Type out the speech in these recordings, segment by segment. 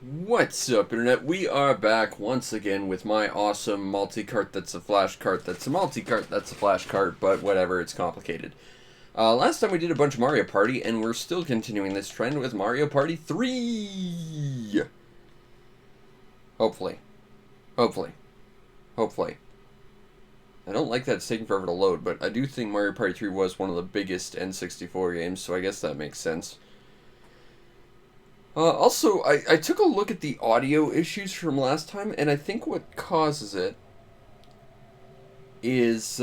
What's up, Internet? We are back once again with my awesome multi-cart that's a flash cart that's a multi-cart that's a flash cart, but whatever, it's complicated. Last time we did a bunch of Mario Party, and we're still continuing this trend with Mario Party 3! Hopefully. Hopefully. Hopefully. I don't like that it's taking forever to load, but I do think Mario Party 3 was one of the biggest N64 games, so I guess that makes sense. Also, I took a look at the audio issues from last time, and I think what causes it is,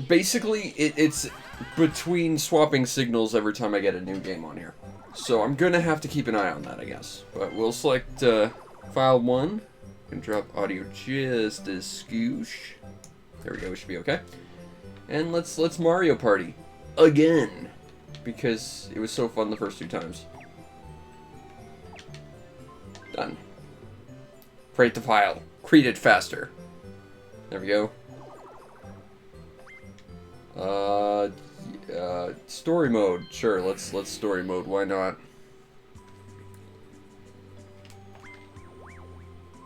basically, it's between swapping signals every time I get a new game on here. So I'm gonna have to keep an eye on that, I guess. But we'll select, file 1, and drop audio just a scoosh. There we go, we should be okay. And let's Mario Party. Again. Because it was so fun the first two times. Done. Create the file. Create it faster. There we go. Story mode. Sure, let's story mode. Why not?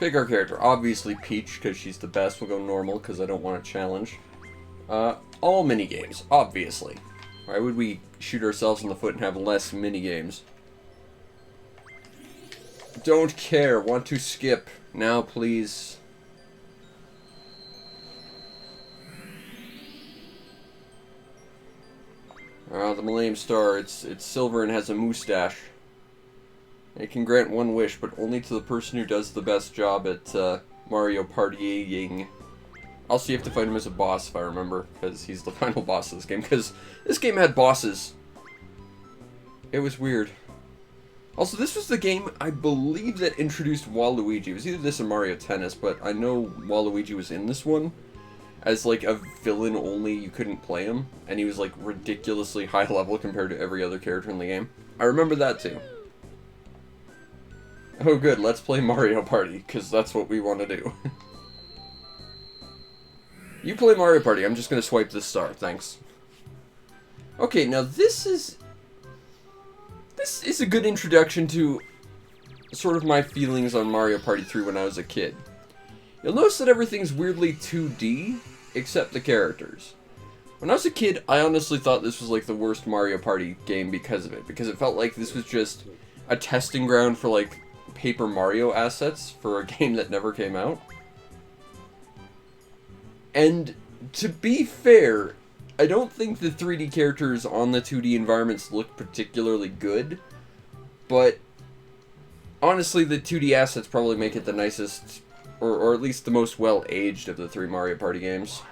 Pick our character. Obviously Peach, because she's the best. We'll go normal, because I don't want a challenge. All minigames. Obviously. Why would we shoot ourselves in the foot and have less minigames? Don't care. Want to skip. Now, please. The Millennium Star. It's silver and has a moustache. It can grant one wish, but only to the person who does the best job at Mario Partying. Also, you have to fight him as a boss, if I remember, because he's the final boss of this game, because this game had bosses. It was weird. Also, this was the game, I believe, that introduced Waluigi. It was either this or Mario Tennis, but I know Waluigi was in this one as, like, a villain only. You couldn't play him, and he was, like, ridiculously high level compared to every other character in the game. I remember that, too. Oh, good, let's play Mario Party, because that's what we want to do. You play Mario Party, I'm just gonna swipe this star, thanks. Okay, now this is a good introduction to sort of my feelings on Mario Party 3 when I was a kid. You'll notice that everything's weirdly 2D, except the characters. When I was a kid, I honestly thought this was like the worst Mario Party game because of it, because it felt like this was just a testing ground for like Paper Mario assets for a game that never came out. And to be fair, I don't think the 3D characters on the 2D environments look particularly good, but honestly the 2D assets probably make it the nicest, or at least the most well-aged of the 3 Mario Party games.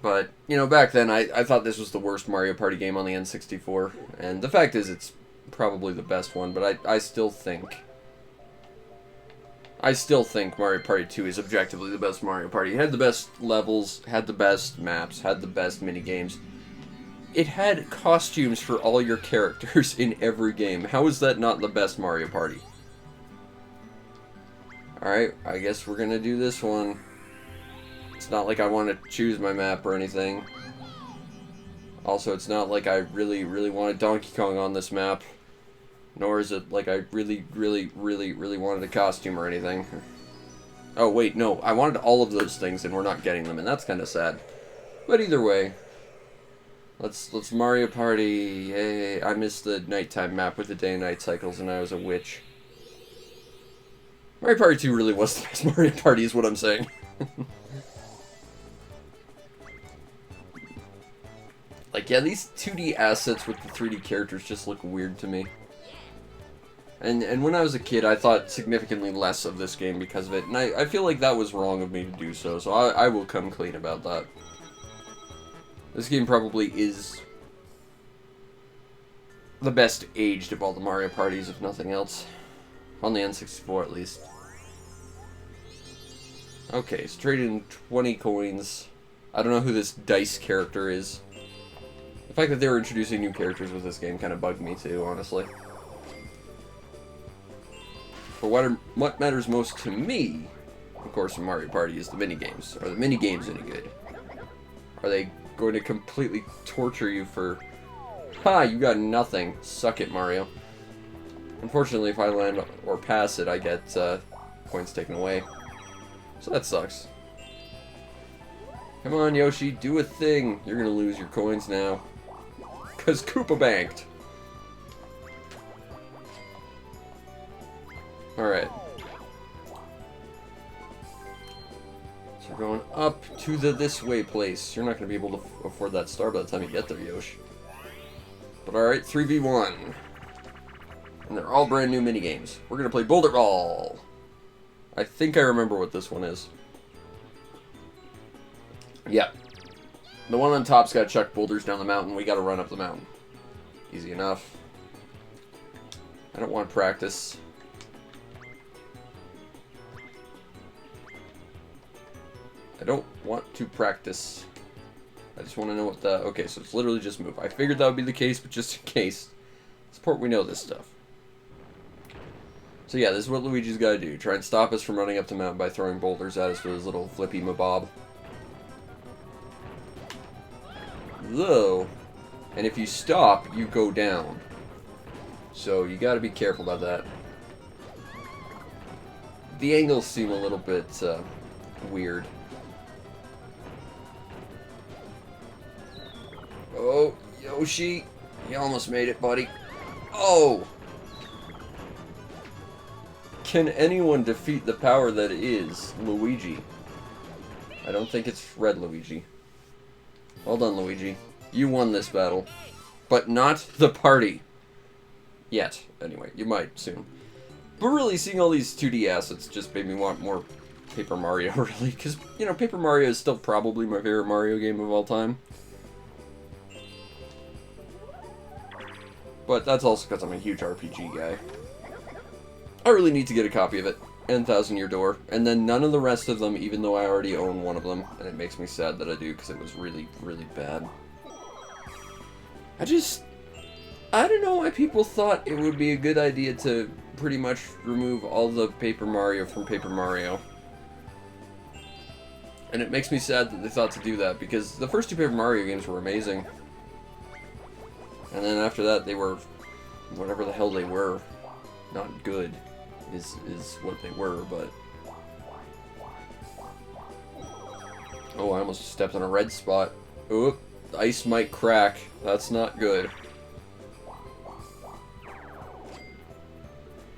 But, you know, back then I thought this was the worst Mario Party game on the N64, and the fact is it's probably the best one, but I still think Mario Party 2 is objectively the best Mario Party. It had the best levels, had the best maps, had the best minigames. It had costumes for all your characters in every game. How is that not the best Mario Party? Alright, I guess we're gonna do this one. It's not like I want to choose my map or anything. Also, it's not like I really wanted Donkey Kong on this map. Nor is it like I really wanted a costume or anything. Oh, wait, no. I wanted all of those things, and we're not getting them, and that's kind of sad. But either way, let's Mario Party. Hey, I missed the nighttime map with the day and night cycles, and I was a witch. Mario Party 2 really was the best Mario Party, is what I'm saying. Like, yeah, these 2D assets with the 3D characters just look weird to me. And when I was a kid, I thought significantly less of this game because of it, and I feel like that was wrong of me to do so I will come clean about that. This game probably is the best aged of all the Mario Parties, if nothing else. On the N64, at least. Okay, so trade in 20 coins. I don't know who this Dice character is. The fact that they were introducing new characters with this game kind of bugged me too, honestly. But what matters most to me, of course, in Mario Party is the minigames. Are the minigames any good? Are they going to completely torture you for Ha! You got nothing. Suck it, Mario. Unfortunately, if I land or pass it, I get points taken away. So that sucks. Come on, Yoshi, do a thing. You're gonna lose your coins now. Because Koopa banked. Alright. So we're going up to the this way place. You're not going to be able to afford that star by the time you get there, Yosh. But alright, 3v1. And they're all brand new minigames. We're going to play Boulder Ball. I think I remember what this one is. Yep. The one on top's got to chuck boulders down the mountain. We got to run up the mountain. Easy enough. I don't want practice. I don't want to practice. I just want to know what the... Okay, so it's literally just move. I figured that would be the case, but just in case. It's important we know this stuff. So yeah, this is what Luigi's got to do. Try and stop us from running up the mountain by throwing boulders at us with his little flippy mabob. Though, and if you stop, you go down. So you got to be careful about that. The angles seem a little bit weird. Oh, Yoshi, you almost made it, buddy. Oh! Can anyone defeat the power that is Luigi? I don't think it's Red Luigi. Well done, Luigi. You won this battle. But not the party. Yet. Anyway, you might soon. But really, seeing all these 2D assets just made me want more Paper Mario, really. Because, you know, Paper Mario is still probably my favorite Mario game of all time. But that's also because I'm a huge RPG guy. I really need to get a copy of it. And Thousand Year Door. And then none of the rest of them, even though I already own one of them. And it makes me sad that I do, because it was really, really bad. I don't know why people thought it would be a good idea to pretty much remove all the Paper Mario from Paper Mario. And it makes me sad that they thought to do that, because the first two Paper Mario games were amazing. And then after that, they were whatever the hell they were. Not good is what they were, but... Oh, I almost stepped on a red spot. Oop, ice might crack. That's not good.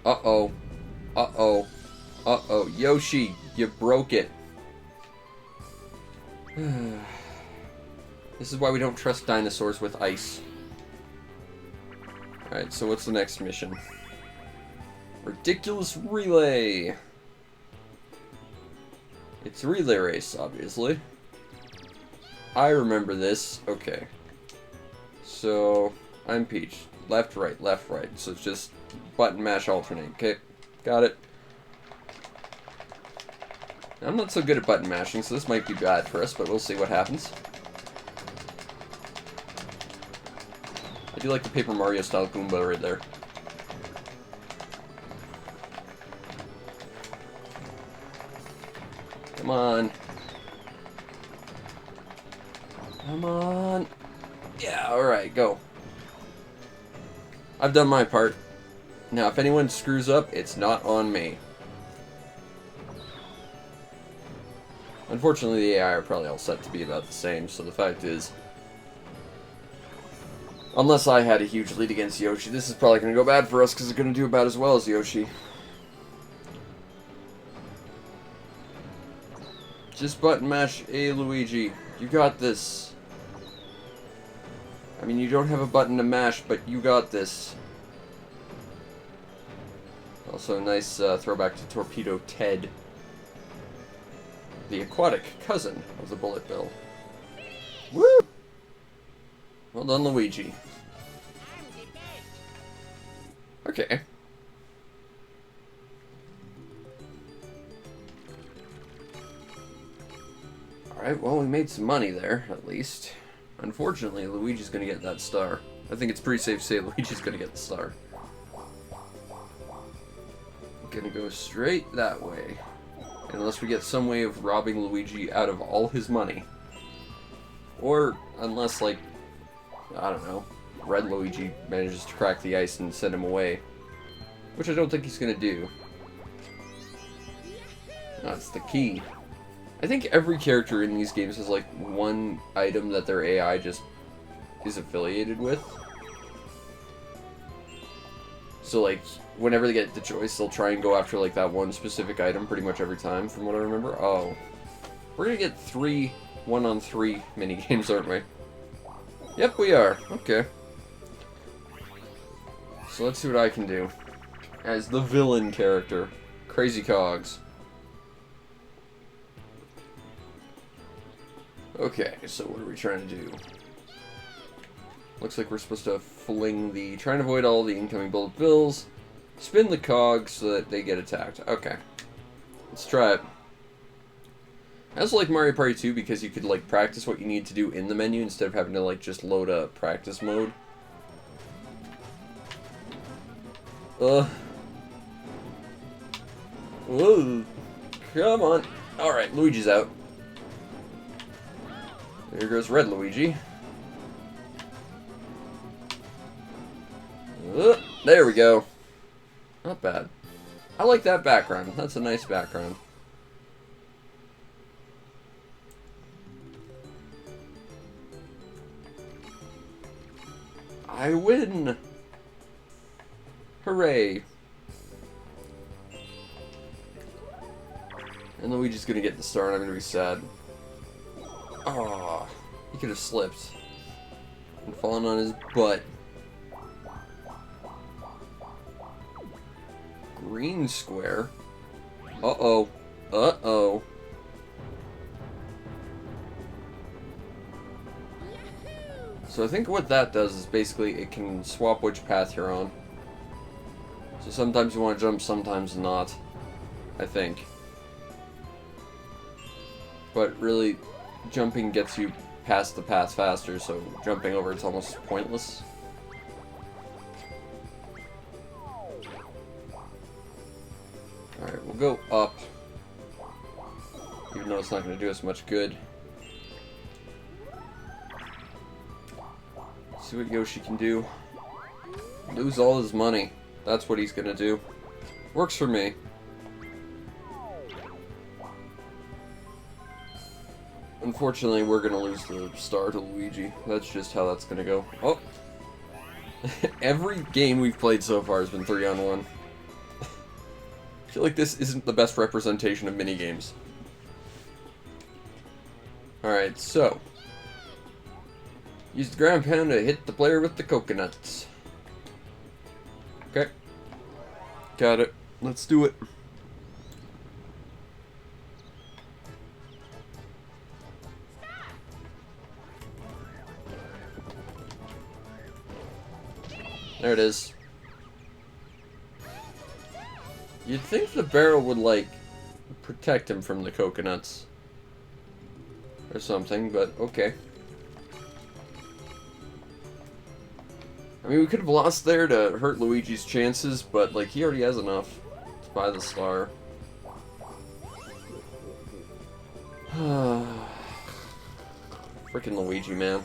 Uh-oh. Uh-oh. Uh-oh. Yoshi, you broke it. This is why we don't trust dinosaurs with ice. Alright, so what's the next mission? Ridiculous Relay! It's a relay race, obviously. I remember this. Okay. So, I'm Peach. Left, right, left, right. So it's just button mash alternate. Okay, got it. I'm not so good at button mashing, so this might be bad for us, but we'll see what happens. I do like the Paper Mario style Goomba right there. Come on. Come on. Yeah, alright, go. I've done my part. Now, if anyone screws up, it's not on me. Unfortunately, the AI are probably all set to be about the same, so the fact is... Unless I had a huge lead against Yoshi, this is probably going to go bad for us, because it's going to do about as well as Yoshi. Just button mash A, Luigi. You got this. I mean, you don't have a button to mash, but you got this. Also, a nice throwback to Torpedo Ted. The aquatic cousin of the Bullet Bill. Woo! Well done, Luigi. Okay. Alright, well, we made some money there, at least. Unfortunately, Luigi's gonna get that star. I think it's pretty safe to say Luigi's gonna get the star. Gonna go straight that way. Unless we get some way of robbing Luigi out of all his money. Or, unless, like, I don't know, Red Luigi manages to crack the ice and send him away. Which I don't think he's gonna do. That's the key. I think every character in these games has like one item that their AI just is affiliated with. So like, whenever they get the choice, they'll try and go after like that one specific item pretty much every time, from what I remember. Oh. We're gonna get 3 1-on-3 mini-games, aren't we? Yep, we are. Okay. So let's see what I can do. As the villain character. Crazy Cogs. Okay, so what are we trying to do? Looks like we're supposed to fling the... Try and avoid all the incoming bullet bills. Spin the cogs so that they get attacked. Okay. Let's try it. I also like Mario Party 2 because you could, like, practice what you need to do in the menu instead of having to, like, just load a practice mode. Whoa. Come on. Alright, Luigi's out. There goes Red Luigi. There we go. Not bad. I like that background. That's a nice background. I win! Hooray! And Luigi's gonna get the star and I'm gonna be sad. Oh, he could have slipped and fallen on his butt. Green square? Uh-oh. Uh-oh. So I think what that does is basically it can swap which path you're on. So sometimes you want to jump, sometimes not. I think. But really, jumping gets you past the path faster, so jumping over it's almost pointless. Alright, we'll go up. Even though it's not going to do us much good. See what Yoshi can do. Lose all his money. That's what he's going to do. Works for me. Unfortunately, we're going to lose the star to Luigi. That's just how that's going to go. Oh! Every game we've played so far has been 3-on-1. I feel like this isn't the best representation of minigames. Alright, so. Use the ground pound to hit the player with the coconuts. Okay. Got it. Let's do it. There it is. You'd think the barrel would, like, protect him from the coconuts. Or something, but okay. I mean, we could have lost there to hurt Luigi's chances, but, like, he already has enough to buy the star. Frickin' Luigi, man.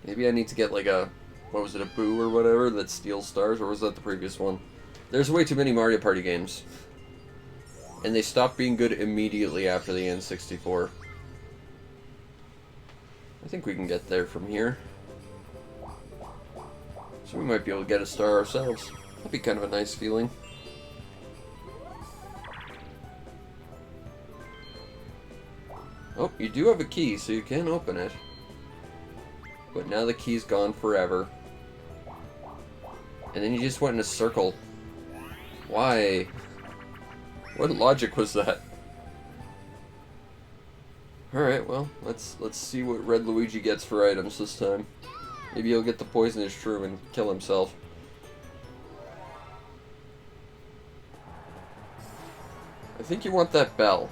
Maybe I need to get, like, a... What was it, a Boo or whatever that steals stars? Or was that the previous one? There's way too many Mario Party games. And they stopped being good immediately after the N64. I think we can get there from here. So we might be able to get a star ourselves. That'd be kind of a nice feeling. Oh, you do have a key, so you can open it. But now the key's gone forever. And then you just went in a circle. Why? What logic was that? Alright, well, let's see what Red Luigi gets for items this time. Maybe he'll get the poisonous shroom and kill himself. I think you want that bell.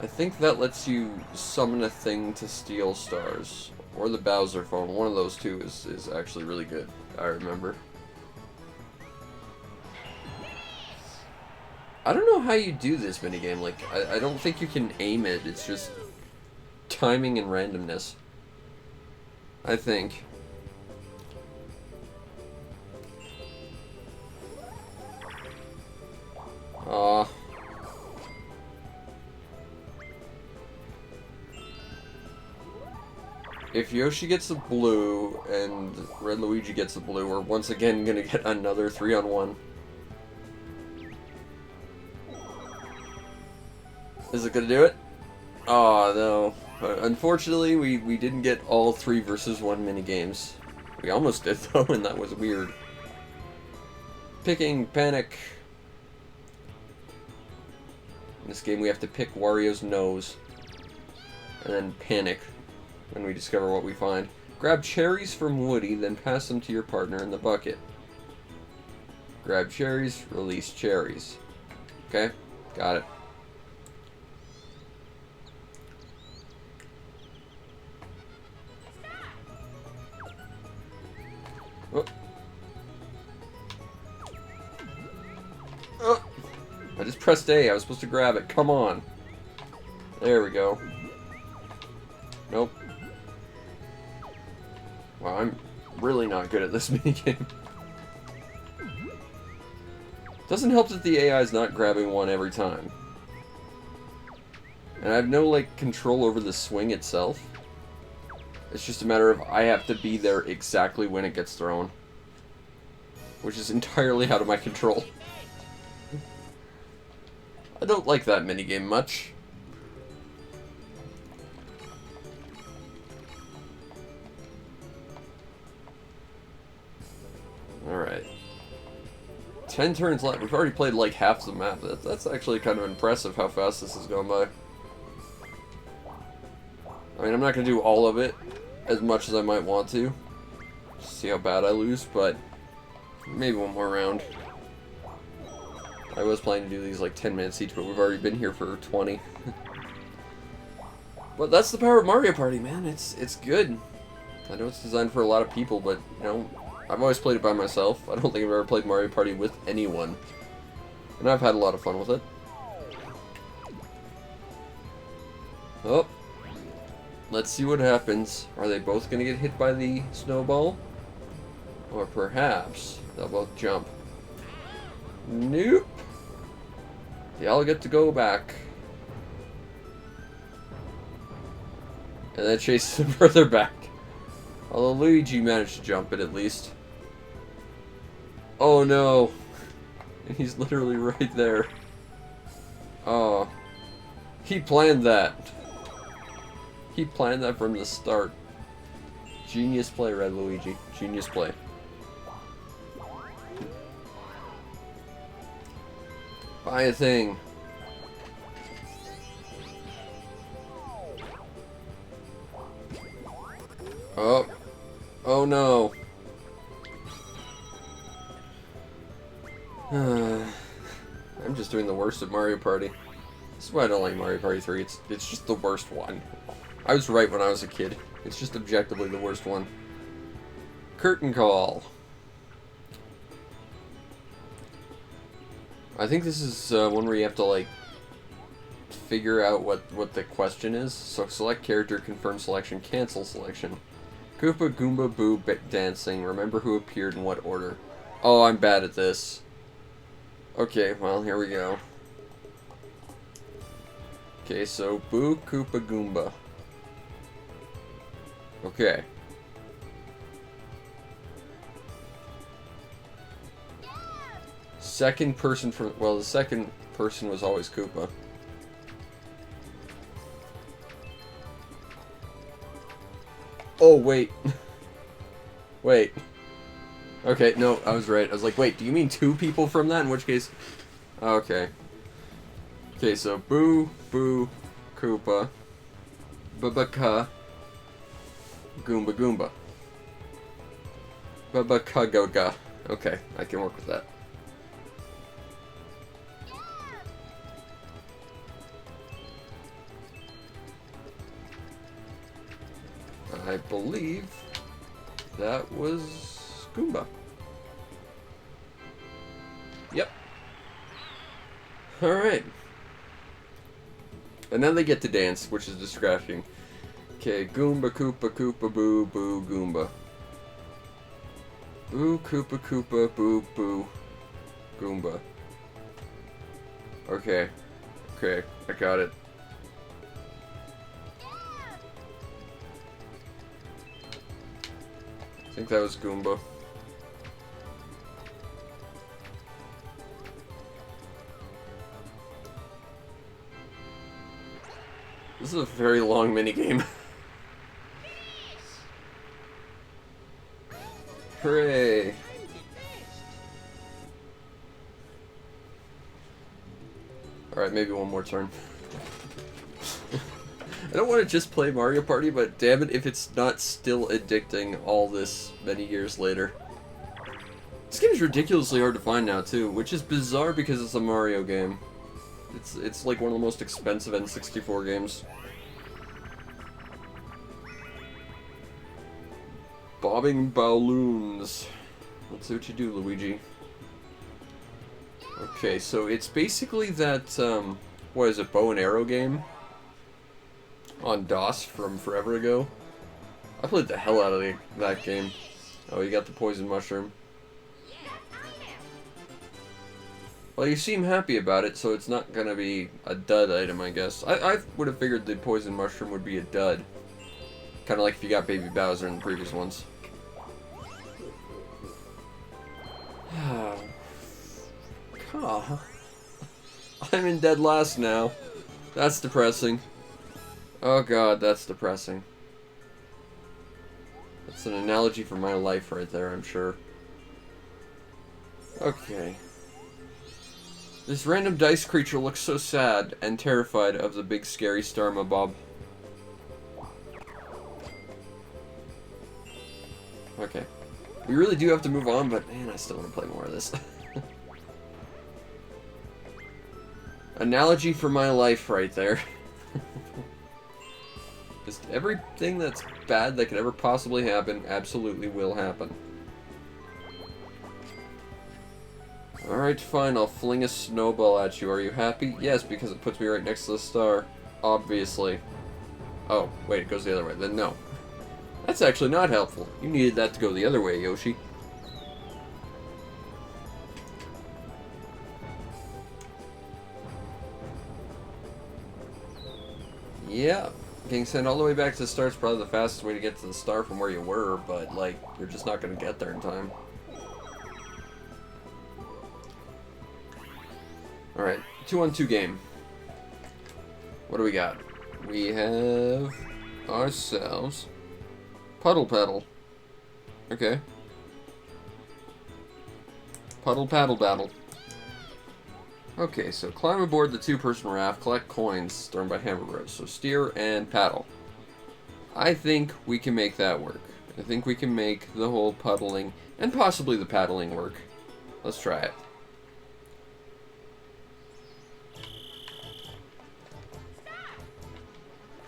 I think that lets you summon a thing to steal stars. Or the Bowser phone. One of those two is actually really good, I remember. I don't know how you do this minigame. Like, I don't think you can aim it. It's just timing and randomness. I think. If Yoshi gets the blue and Red Luigi gets the blue, we're once again gonna get another 3-on-1. Is it gonna do it? Oh no. Unfortunately, we didn't get all 3 versus 1 minigames. We almost did though, and that was weird. Picking Panic. In this game we have to pick Wario's nose. And then panic when we discover what we find. Grab cherries from Woody, then pass them to your partner in the bucket. Grab cherries, release cherries. Okay, got it. Oh. Oh. I just pressed A. I was supposed to grab it. Come on. There we go. Nope. Wow, I'm really not good at this minigame. Doesn't help that the AI is not grabbing one every time. And I have no, like, control over the swing itself. It's just a matter of I have to be there exactly when it gets thrown. Which is entirely out of my control. I don't like that minigame much. Alright. 10 turns left. We've already played like half the map. That's actually kind of impressive how fast this has gone by. I mean, I'm not going to do all of it as much as I might want to. Just see how bad I lose, but maybe one more round. I was planning to do these like 10 minutes each, but we've already been here for 20. But that's the power of Mario Party, man. It's good. I know it's designed for a lot of people, but, you know, I've always played it by myself. I don't think I've ever played Mario Party with anyone. And I've had a lot of fun with it. Oh. Let's see what happens. Are they both going to get hit by the snowball? Or perhaps they'll both jump. Nope. They all get to go back. And that chases them further back. Although Luigi managed to jump it at least. Oh no. And he's literally right there. Oh. He planned that. He planned that from the start. Genius play, Red Luigi. Genius play. Buy a thing. Oh. Oh no. I'm just doing the worst at Mario Party. This is why I don't like Mario Party 3. It's just the worst one. I was right when I was a kid. It's just objectively the worst one. Curtain call. I think this is one where you have to, like, figure out what the question is. So select character, confirm selection, cancel selection. Koopa, Goomba, Boo, dancing. Remember who appeared in what order. Oh, I'm bad at this. Okay, well, here we go. Okay, so Boo, Koopa, Goomba. Okay. Second person from... Well, the second person was always Koopa. Oh, wait. Wait. Okay, no, I was right. I was like, wait, do you mean 2 people from that? In which case... Okay. Okay, so Boo, Boo, Koopa, Babaka, Goomba Goomba. Babaka Goga. Okay, I can work with that. I believe that was Goomba. Yep. Alright. And now they get to dance, which is distracting. Okay, Goomba, Koopa, Koopa, Boo, Boo, Goomba. Boo, Koopa, Koopa, Boo, Boo, Goomba. Okay. Okay, I got it. I think that was Goomba. This is a very long minigame. Hooray! Alright, maybe one more turn. I don't want to just play Mario Party, but damn it if it's not still addicting all this many years later. This game is ridiculously hard to find now, too, which is bizarre because it's a Mario game. It's like one of the most expensive N64 games. Bobbing balloons. Let's see what you do, Luigi. Okay, so it's basically that, what is it, bow and arrow game? On DOS from forever ago. I played the hell out of that game. Oh, you got the poison mushroom. Well, you seem happy about it, so it's not gonna be a dud item, I guess. I would have figured the poison mushroom would be a dud. Kinda like if you got Baby Bowser in the previous ones. I'm in dead last now. That's depressing. Oh god, that's depressing. That's an analogy for my life right there, I'm sure. Okay. This random dice creature looks so sad and terrified of the big scary star mabob. Okay. We really do have to move on, but man, I still want to play more of this. Analogy for my life right there. Just everything that's bad that could ever possibly happen absolutely will happen. Alright, fine, I'll fling a snowball at you. Are you happy? Yes, because it puts me right next to the star. Obviously. Oh, wait, it goes the other way. Then no. That's actually not helpful. You needed that to go the other way, Yoshi. Yeah. Getting sent all the way back to the star is probably the fastest way to get to the star from where you were, but, like, you're just not going to get there in time. Alright, 2-on-2 game. What do we got? We have ourselves Puddle Paddle. Okay. Puddle Paddle Battle. Okay, so climb aboard the two-person raft, collect coins thrown by Hammer Bros. So steer and paddle. I think we can make that work. I think we can make the whole puddling and possibly the paddling work. Let's try it.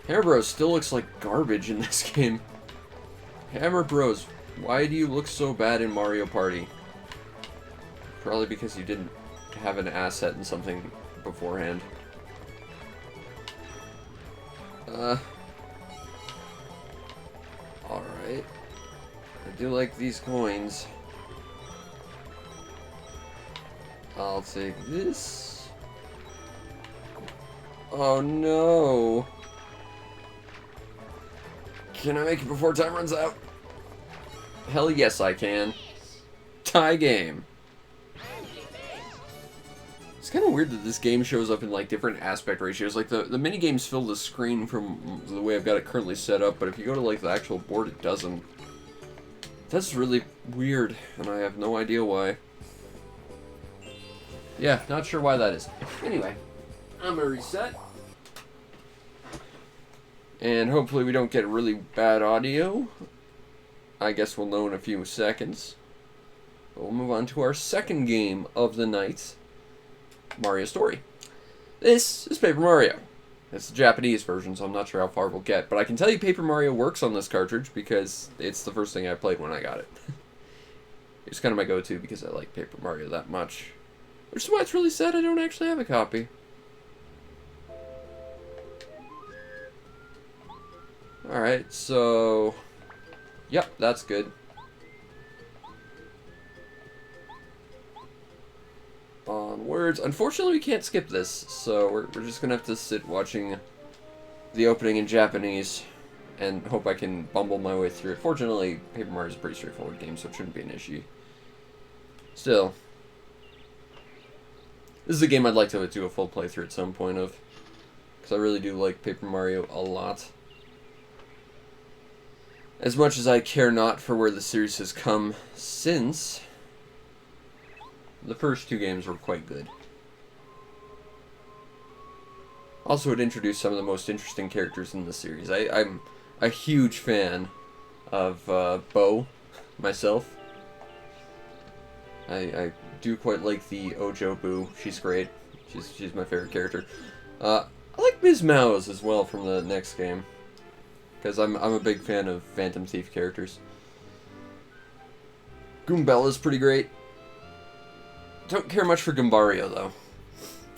Hammer Bros still looks like garbage in this game. Hammer Bros, why do you look so bad in Mario Party? Probably because you didn't have an asset in something beforehand. Alright. I do like these coins. I'll take this. Oh no! Can I make it before time runs out? Hell yes I can. Tie game. It's kind of weird that this game shows up in like different aspect ratios. Like the minigames fill the screen from the way I've got it currently set up, but if you go to like the actual board, it doesn't. That's really weird, and I have no idea why. Yeah, not sure why that is. Anyway, I'm gonna reset. And hopefully we don't get really bad audio. I guess we'll know in a few seconds. But we'll move on to our second game of the night. Mario Story. This is Paper Mario. It's the Japanese version, so I'm not sure how far we'll get. But I can tell you Paper Mario works on this cartridge because it's the first thing I played when I got it. It's kind of my go-to because I like Paper Mario that much. Which is why it's really sad I don't actually have a copy. Alright, so... Yep, that's good. Onwards. Unfortunately, we can't skip this, so we're just gonna have to sit watching the opening in Japanese and hope I can bumble my way through it. Fortunately, Paper Mario is a pretty straightforward game, so it shouldn't be an issue. Still, this is a game I'd like to do a full playthrough at some point of, because I really do like Paper Mario a lot. As much as I care not for where the series has come since, the first two games were quite good. Also, it introduced some of the most interesting characters in the series. I'm a huge fan of Bo, myself. I do quite like the Ojo Boo. She's great. She's my favorite character. I like Ms. Mouse as well from the next game, because I'm a big fan of Phantom Thief characters. Goombella's pretty great. Don't care much for Goombario though.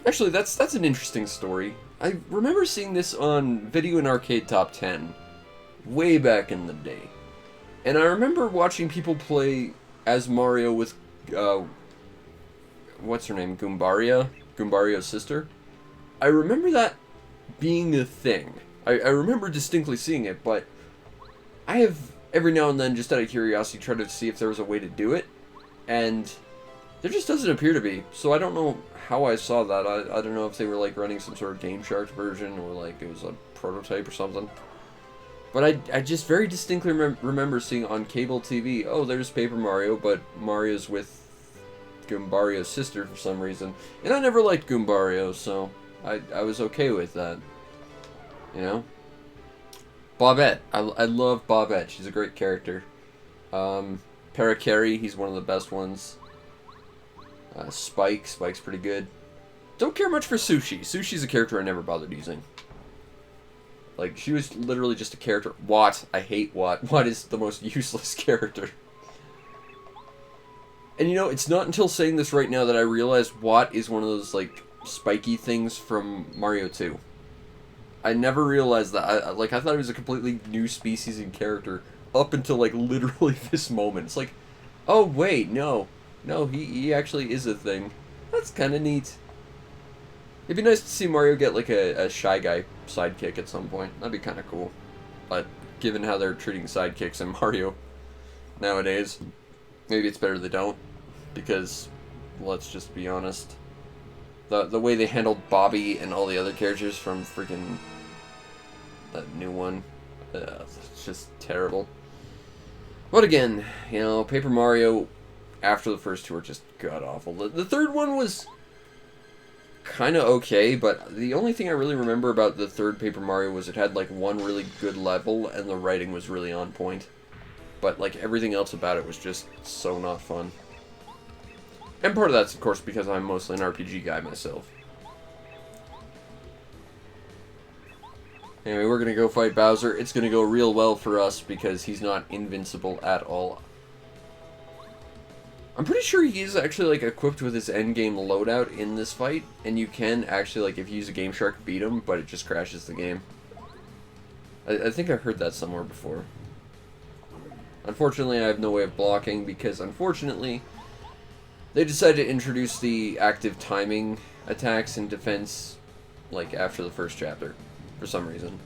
Actually, that's an interesting story. I remember seeing this on Video and Arcade Top 10 way back in the day. And I remember watching people play as Mario with, what's her name, Goombaria? Goombario's sister? I remember that being a thing. I remember distinctly seeing it, but I have, every now and then, just out of curiosity, tried to see if there was a way to do it, and there just doesn't appear to be. So I don't know how I saw that. I don't know if they were like running some sort of Game Shark version, or like it was a prototype or something. But I just very distinctly remember seeing on cable TV, oh, there's Paper Mario, but Mario's with Goombario's sister for some reason. And I never liked Goombario, so I was okay with that. You know? Bobette. I love Bobette. She's a great character. Parakarry, he's one of the best ones. Spike's pretty good. Don't care much for Sushi. Sushi's a character I never bothered using. Like, she was literally just a character. Watt. I hate Watt. Watt is the most useless character. And you know, it's not until saying this right now that I realize Watt is one of those, like, spiky things from Mario 2. I never realized that. I thought it was a completely new species and character up until, like, literally this moment. It's like, oh, wait, no. No, he actually is a thing. That's kind of neat. It'd be nice to see Mario get, like, a Shy Guy sidekick at some point. That'd be kind of cool. But given how they're treating sidekicks in Mario nowadays, maybe it's better they don't. Because, let's just be honest, the way they handled Bobby and all the other characters from freaking that new one, it's just terrible. But again, you know, Paper Mario, after the first two, are just god-awful. The third one was kind of okay, but the only thing I really remember about the third Paper Mario was it had, like, one really good level, and the writing was really on point. But, like, everything else about it was just so not fun. And part of that's, of course, because I'm mostly an RPG guy myself. Anyway, we're gonna go fight Bowser. It's gonna go real well for us because he's not invincible at all. I'm pretty sure he is actually, like, equipped with his endgame loadout in this fight, and you can actually, like, if you use a Game Shark, beat him, but it just crashes the game. I think I heard that somewhere before. Unfortunately, I have no way of blocking, because, unfortunately, they decided to introduce the active timing attacks in defense, like, after the first chapter, for some reason.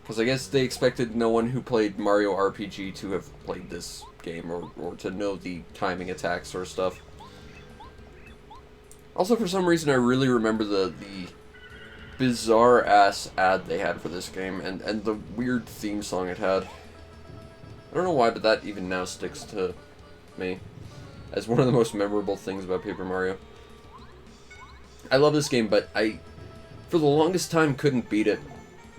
Because I guess they expected no one who played Mario RPG to have played this game, or to know the timing attacks or stuff. Also, for some reason, I really remember the bizarre-ass ad they had for this game, and the weird theme song it had. I don't know why, but that even now sticks to me as one of the most memorable things about Paper Mario. I love this game, but I, for the longest time, couldn't beat it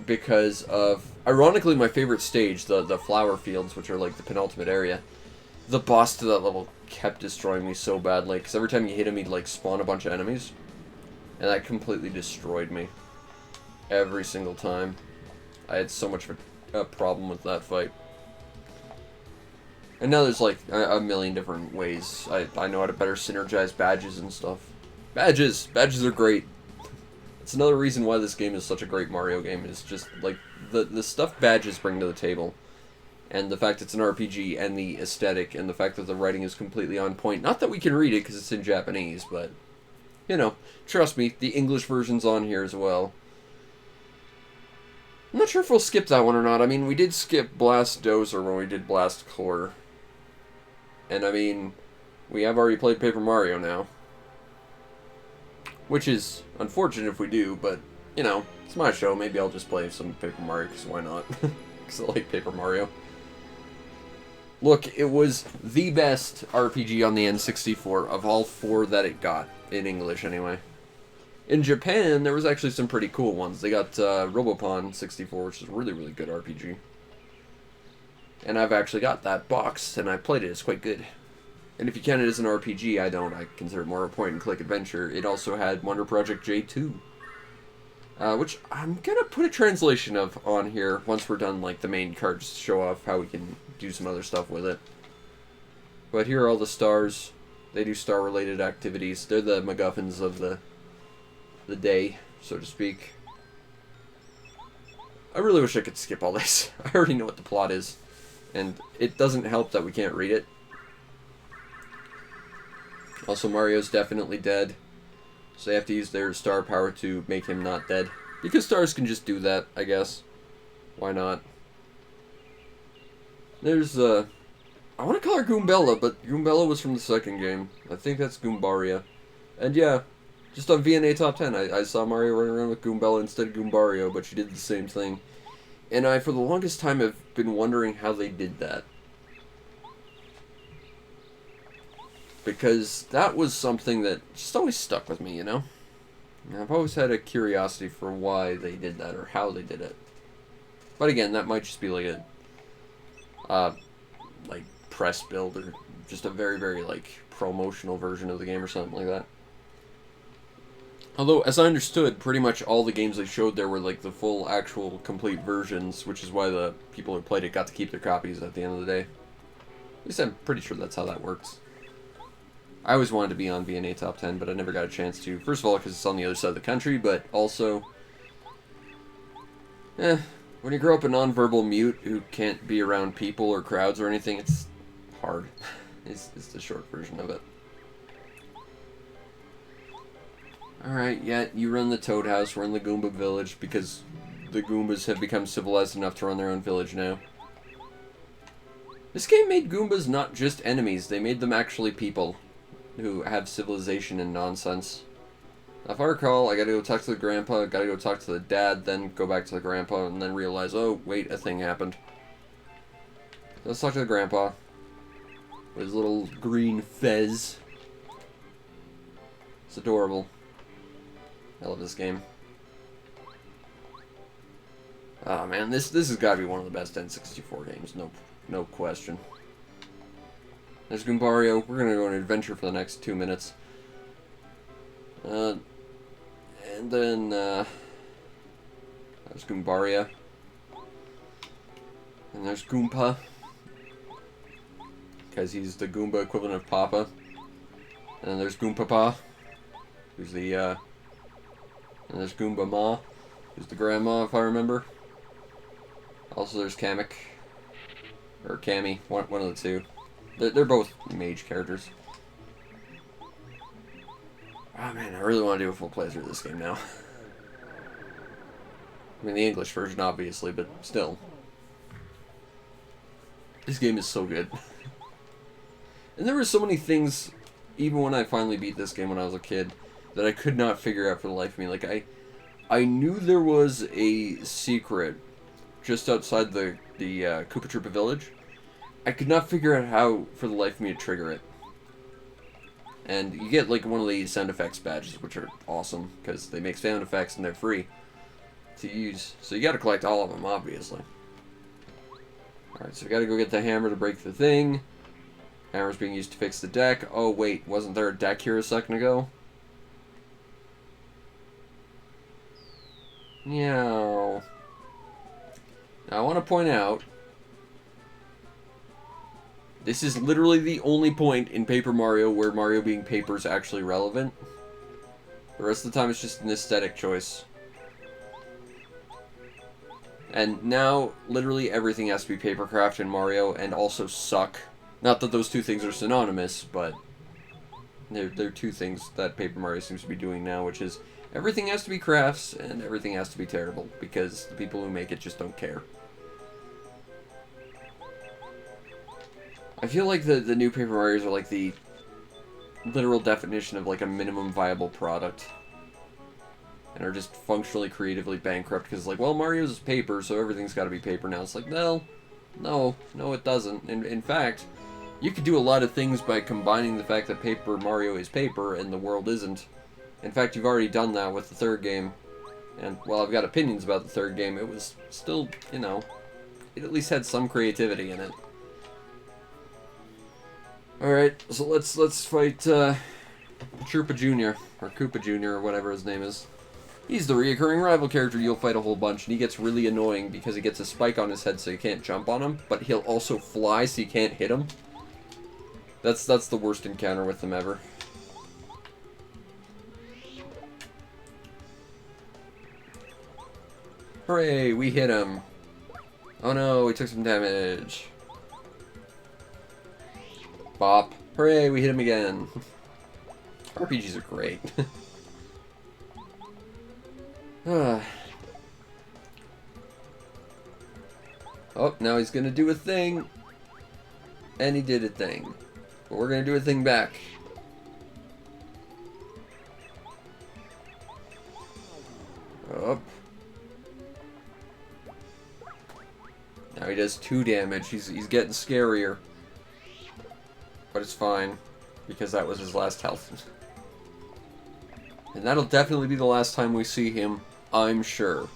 because of, ironically, my favorite stage, the flower fields, which are like the penultimate area. The boss to that level kept destroying me so badly, because every time you hit him, he'd like spawn a bunch of enemies, and that completely destroyed me. Every single time. I had so much of a problem with that fight. And now there's like a million different ways I know how to better synergize badges and stuff. Badges are great. It's another reason why this game is such a great Mario game, is just, like, the stuff badges bring to the table. And the fact it's an RPG, and the aesthetic, and the fact that the writing is completely on point. Not that we can read it, because it's in Japanese, but, you know, trust me, the English version's on here as well. I'm not sure if we'll skip that one or not. I mean, we did skip Blast Dozer when we did Blast Core. And, I mean, we have already played Paper Mario now. Which is unfortunate if we do, but, you know, it's my show. Maybe I'll just play some Paper Mario, because why not? Because I like Paper Mario. Look, it was the best RPG on the N64 of all 4 that it got, in English anyway. In Japan, there was actually some pretty cool ones. They got Robopon 64, which is a really, really good RPG. And I've actually got that box, and I played it. It's quite good. And if you count it as an RPG, I don't. I consider it more a point-and-click adventure. It also had Wonder Project J2. Which I'm going to put a translation of on here once we're done, like, the main cards to show off how we can do some other stuff with it. But here are all the stars. They do star-related activities. They're the MacGuffins of the day, so to speak. I really wish I could skip all this. I already know what the plot is. And it doesn't help that we can't read it. Also, Mario's definitely dead. So they have to use their star power to make him not dead. Because stars can just do that, I guess. Why not? There's, I want to call her Goombella, but Goombella was from the second game. I think that's Goombaria. And yeah, just on VNA Top 10, I saw Mario running around with Goombella instead of Goombario, but she did the same thing. And I, for the longest time, have been wondering how they did that. Because that was something that just always stuck with me, you know? And I've always had a curiosity for why they did that, or how they did it. But again, that might just be like a, like, press build, or just a very, very, like, promotional version of the game, or something like that. Although, as I understood, pretty much all the games they showed there were, like, the full, actual, complete versions, which is why the people who played it got to keep their copies at the end of the day. At least I'm pretty sure that's how that works. I always wanted to be on VNA Top 10, but I never got a chance to. First of all, because it's on the other side of the country, but also, when you grow up a nonverbal mute who can't be around people or crowds or anything, it's hard. It's the short version of it. Alright, yeah, you run the Toad House, we're in the Goomba Village, because the Goombas have become civilized enough to run their own village now. This game made Goombas not just enemies, they made them actually people who have civilization and nonsense. Now, if I recall, I gotta go talk to the grandpa, gotta go talk to the dad, then go back to the grandpa, and then realize, oh, wait, a thing happened. Let's talk to the grandpa. With his little green fez. It's adorable. I love this game. Oh man, this has got to be one of the best N64 games, no question. There's Goombario. We're gonna go on an adventure for the next 2 minutes. And then there's Goombaria. And there's Goompa. Because he's the Goomba equivalent of Papa. And then there's Goompapa, who's the, and there's Goomba Ma, who's the grandma, if I remember. Also, there's Kamek. Or Cammy, one of the two. They're both mage characters. Oh man, I really want to do a full playthrough of this game now. I mean, the English version, obviously, but still. This game is so good. And there were so many things, even when I finally beat this game when I was a kid, that I could not figure out for the life of me. Like, I knew there was a secret just outside the Koopa Troopa village. I could not figure out how, for the life of me, to trigger it. And you get, like, one of the sound effects badges, which are awesome, because they make sound effects and they're free to use. So you gotta collect all of them, obviously. Alright, so we gotta go get the hammer to break the thing. Hammer's being used to fix the deck. Oh, wait, wasn't there a deck here a second ago? Meow. Now, I want to point out, this is literally the only point in Paper Mario where Mario being paper is actually relevant. The rest of the time it's just an aesthetic choice. And now, literally everything has to be papercraft in Mario, and also suck. Not that those two things are synonymous, but they're two things that Paper Mario seems to be doing now, which is everything has to be crafts, and everything has to be terrible, because the people who make it just don't care. I feel like the new Paper Marios are like the literal definition of like a minimum viable product. And are just functionally, creatively bankrupt because, like, well, Mario's paper, so everything's got to be paper now. It's like, no, it doesn't. In fact, you could do a lot of things by combining the fact that Paper Mario is paper and the world isn't. In fact, you've already done that with the third game. And, well, I've got opinions about the third game. It was still, you know, it at least had some creativity in it. Alright, so let's fight Troopa Jr., or Koopa Jr., or whatever his name is. He's the reoccurring rival character you'll fight a whole bunch, and he gets really annoying because he gets a spike on his head so you can't jump on him, but he'll also fly so you can't hit him. That's the worst encounter with him ever. Hooray, we hit him. Oh no, we took some damage. Bop. Hooray, we hit him again. RPGs are great. Oh, now he's gonna do a thing. And he did a thing. But we're gonna do a thing back. Up. Now he does 2 damage. He's getting scarier. But it's fine. Because that was his last health. And that'll definitely be the last time we see him, I'm sure.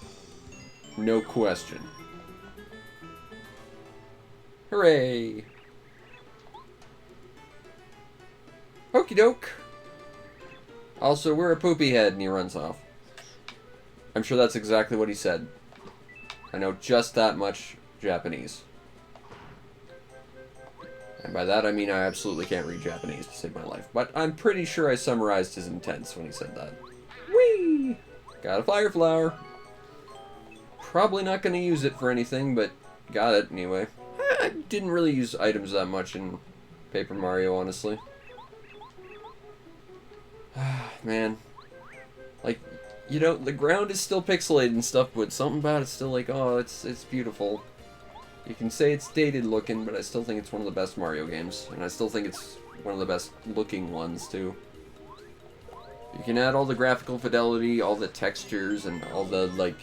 No question. Hooray! Okie doke! Also, we're a poopy head, and he runs off. I'm sure that's exactly what he said. I know just that much Japanese. And by that I mean I absolutely can't read Japanese to save my life. But I'm pretty sure I summarized his intents when he said that. Whee! Got a fire flower. Probably not going to use it for anything, but got it anyway. I didn't really use items that much in Paper Mario, honestly. Man. Like, you know, the ground is still pixelated and stuff, but something about it's still like, oh, it's beautiful. You can say it's dated looking, but I still think it's one of the best Mario games. And I still think it's one of the best looking ones, too. You can add all the graphical fidelity, all the textures, and all the, like...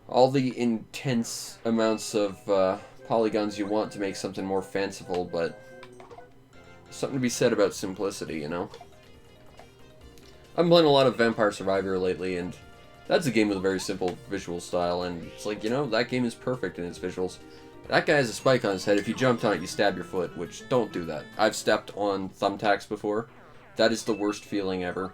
all the intense amounts of polygons you want to make something more fanciful, but... something to be said about simplicity, you know? I'm playing a lot of Vampire Survivor lately, and... that's a game with a very simple visual style, and it's like, you know, that game is perfect in its visuals. That guy has a spike on his head. If you jumped on it, you stab your foot, which, don't do that. I've stepped on thumbtacks before. That is the worst feeling ever.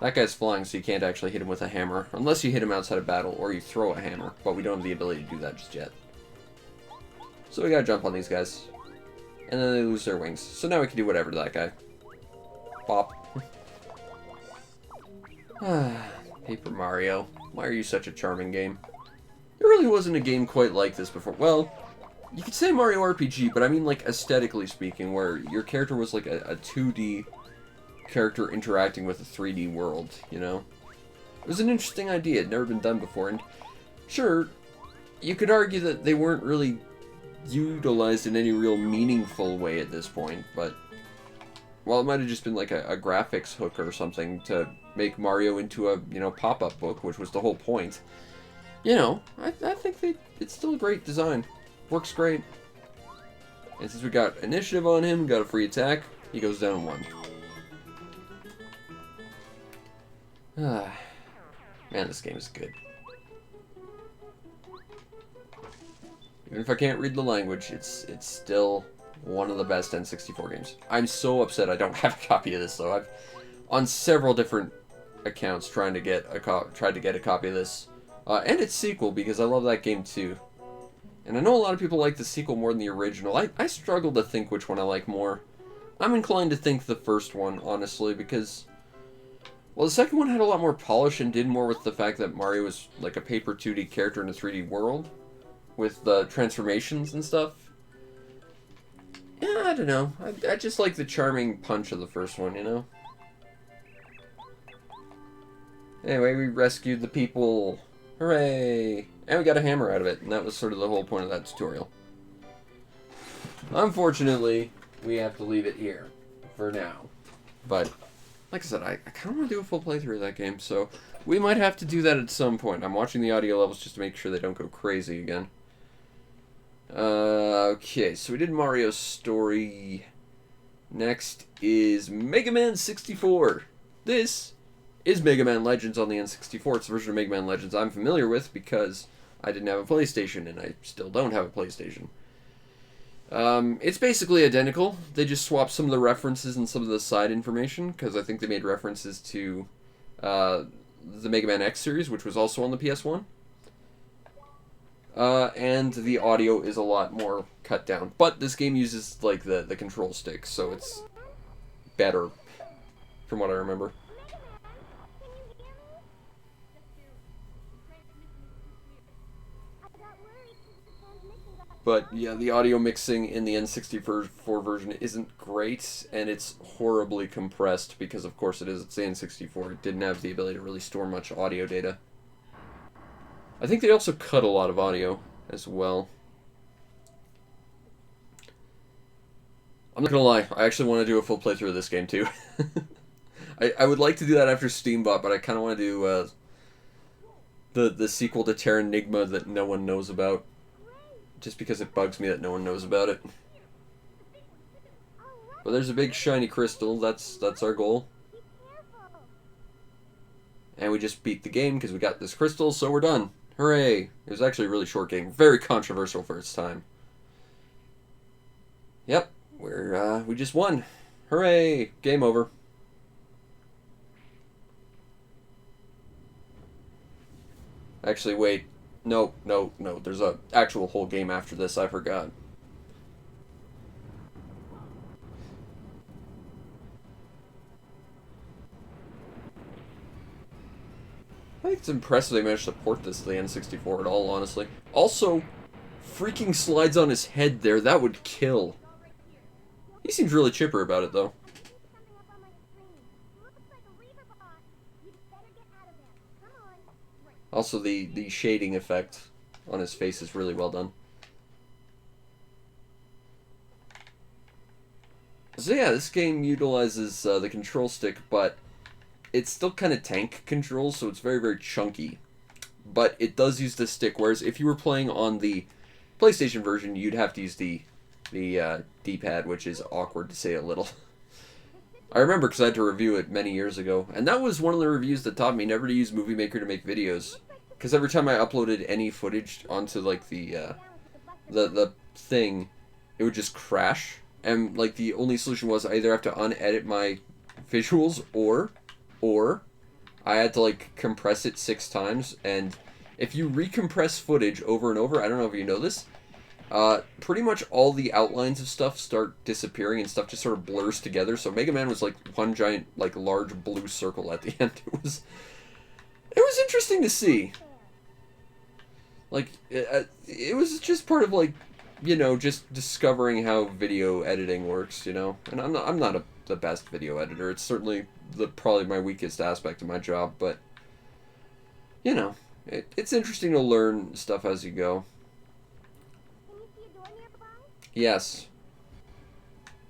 That guy's flying, so you can't actually hit him with a hammer. Unless you hit him outside of battle, or you throw a hammer. But we don't have the ability to do that just yet. So we gotta jump on these guys. And then they lose their wings. So now we can do whatever to that guy. Bop. Paper Mario. Why are you such a charming game? There really wasn't a game quite like this before. Well, you could say Mario RPG, but I mean like aesthetically speaking, where your character was like a 2D character interacting with a 3D world, you know? It was an interesting idea. It had never been done before, and sure, you could argue that they weren't really utilized in any real meaningful way at this point, but... well, it might have just been like a graphics hook or something to make Mario into a, you know, pop-up book, which was the whole point. You know, I think it's still a great design. Works great. And since we got initiative on him, got a free attack, he goes down 1. Man, this game is good. Even if I can't read the language, it's still one of the best N64 games. I'm so upset I don't have a copy of this, though. I've on several different accounts tried to get a copy of this, and its sequel, because I love that game too. And I know a lot of people like the sequel more than the original. I struggle to think which one I like more. I'm inclined to think the first one, honestly, because, well, the second one had a lot more polish and did more with the fact that Mario was like a paper 2D character in a 3D world, with the transformations and stuff. Yeah, I don't know. I just like the charming punch of the first one, you know? Anyway, we rescued the people. Hooray! And we got a hammer out of it, and that was sort of the whole point of that tutorial. Unfortunately, we have to leave it here for now. But, like I said, I kind of want to do a full playthrough of that game, so we might have to do that at some point. I'm watching the audio levels just to make sure they don't go crazy again. Okay, so we did Mario's story. Next is Mega Man 64. This is Mega Man Legends on the N64. It's a version of Mega Man Legends I'm familiar with because I didn't have a PlayStation, and I still don't have a PlayStation. It's basically identical. They just swapped some of the references and some of the side information, because I think they made references to the Mega Man X series, which was also on the PS1. And the audio is a lot more cut down. But this game uses, like, the control stick, so it's better, from what I remember. But, yeah, the audio mixing in the N64 version isn't great, and it's horribly compressed, because, of course, it's the N64. It didn't have the ability to really store much audio data. I think they also cut a lot of audio as well. I'm not gonna lie, I actually want to do a full playthrough of this game too. I would like to do that after Steambot, but I kind of want to do the sequel to Terranigma that no one knows about. Just because it bugs me that no one knows about it. But there's a big shiny crystal, that's our goal. And we just beat the game because we got this crystal, so we're done. Hooray! It was actually a really short game. Very controversial for its time. Yep, we just won. Hooray! Game over. Actually, wait. No. There's a actual whole game after this. I forgot. I think it's impressive they managed to port this to the N64 at all, honestly. Also, freaking slides on his head there. That would kill. He seems really chipper about it, though. Also, the shading effect on his face is really well done. So yeah, this game utilizes the control stick, but it's still kind of tank controls, so it's very, very chunky. But it does use the stick, whereas if you were playing on the PlayStation version, you'd have to use the D-pad, which is awkward to say a little. I remember because I had to review it many years ago, and that was one of the reviews that taught me never to use Movie Maker to make videos. Because every time I uploaded any footage onto, like, the thing, it would just crash. And, like, the only solution was I either have to unedit my visuals, or I had to, like, compress it 6 times. And if you recompress footage over and over, I don't know if you know this, pretty much all the outlines of stuff start disappearing and stuff just sort of blurs together. So Mega Man was, like, one giant, like, large blue circle at the end. It was interesting to see. Like, it was just part of, like, you know, just discovering how video editing works, you know? And I'm not the best video editor. It's certainly probably my weakest aspect of my job, but, you know, it's interesting to learn stuff as you go. Yes.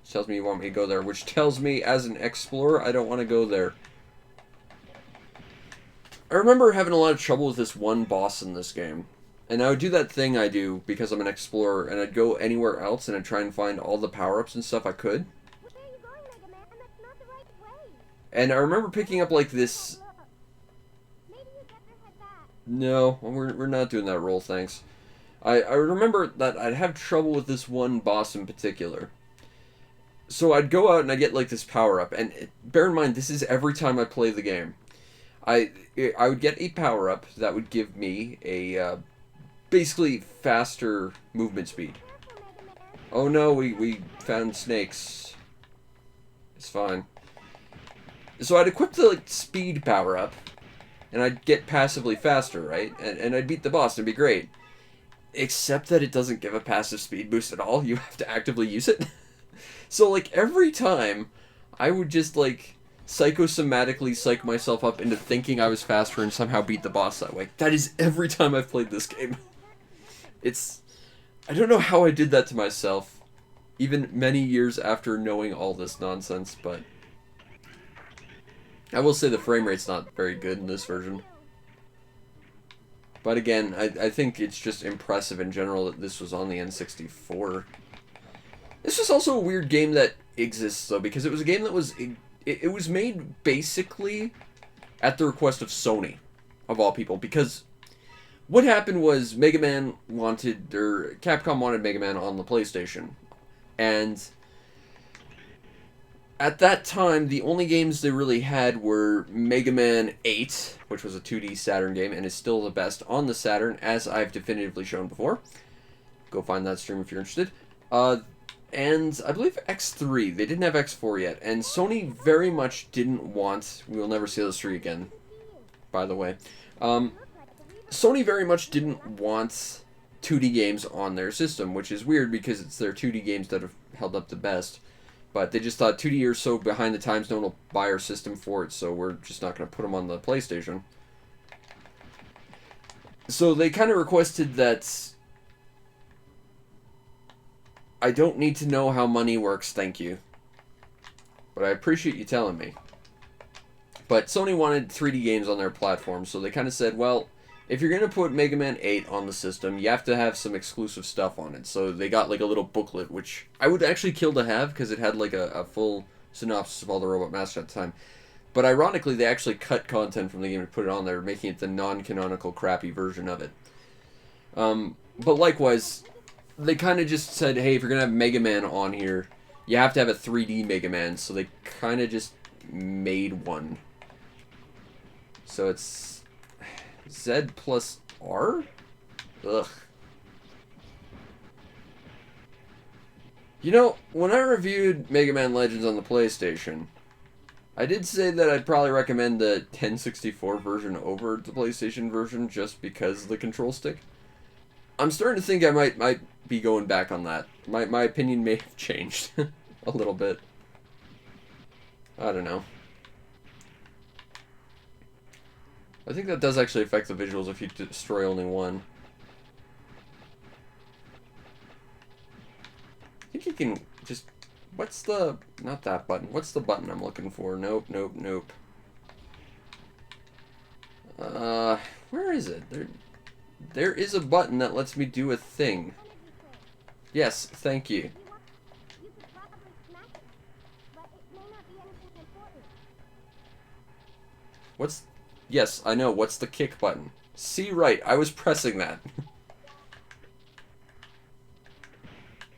Tells me you want me to go there, which tells me, as an explorer, I don't want to go there. I remember having a lot of trouble with this one boss in this game. And I would do that thing I do because I'm an explorer, and I'd go anywhere else and I'd try and find all the power-ups and stuff I could. And I remember picking up, like, this... No, we're not doing that roll, thanks. I remember that I'd have trouble with this one boss in particular. So I'd go out and I'd get, like, this power-up. And bear in mind, this is every time I play the game. I would get a power-up that would give me a... basically faster movement speed. Oh no, we found snakes. It's fine. So I'd equip the like speed power up, and I'd get passively faster, right? And I'd beat the boss, and it'd be great. Except that it doesn't give a passive speed boost at all. You have to actively use it. So, like, every time, I would just, like, psychosomatically psych myself up into thinking I was faster and somehow beat the boss that way. That is every time I've played this game. It's... I don't know how I did that to myself, even many years after knowing all this nonsense, but... I will say the frame rate's not very good in this version. But again, I think it's just impressive in general that this was on the N64. This was also a weird game that exists, though, because it was a game that was... It was made basically at the request of Sony, of all people, because what happened was Mega Man wanted... or Capcom wanted Mega Man on the PlayStation. And at that time, the only games they really had were Mega Man 8, which was a 2D Saturn game, and is still the best on the Saturn, as I've definitively shown before. Go find that stream if you're interested. And I believe X3. They didn't have X4 yet, and Sony very much didn't want... We will never see those three again, by the way. Sony very much didn't want 2D games on their system, which is weird because it's their 2D games that have held up the best. But they just thought 2D are so behind the times, no one will buy our system for it, so we're just not going to put them on the PlayStation. So they kind of requested that... I don't need to know how money works, thank you. But I appreciate you telling me. But Sony wanted 3D games on their platform, so they kind of said, well, if you're going to put Mega Man 8 on the system, you have to have some exclusive stuff on it. So they got like a little booklet, which I would actually kill to have, because it had like a full synopsis of all the Robot Masters at the time. But ironically, they actually cut content from the game and put it on there, making it the non-canonical crappy version of it. But likewise, they kind of just said, hey, if you're going to have Mega Man on here, you have to have a 3D Mega Man. So they kind of just made one. So it's Z plus R? Ugh. You know, when I reviewed Mega Man Legends on the PlayStation, I did say that I'd probably recommend the 1064 version over the PlayStation version just because of the control stick. I'm starting to think I might be going back on that. My opinion may have changed a little bit. I don't know. I think that does actually affect the visuals if you destroy only one. I think you can just... What's the... Not that button. What's the button I'm looking for? Nope, nope, nope. Where is it? There is a button that lets me do a thing. Yes, thank you. What's... Yes, I know. What's the kick button? See, right. I was pressing that.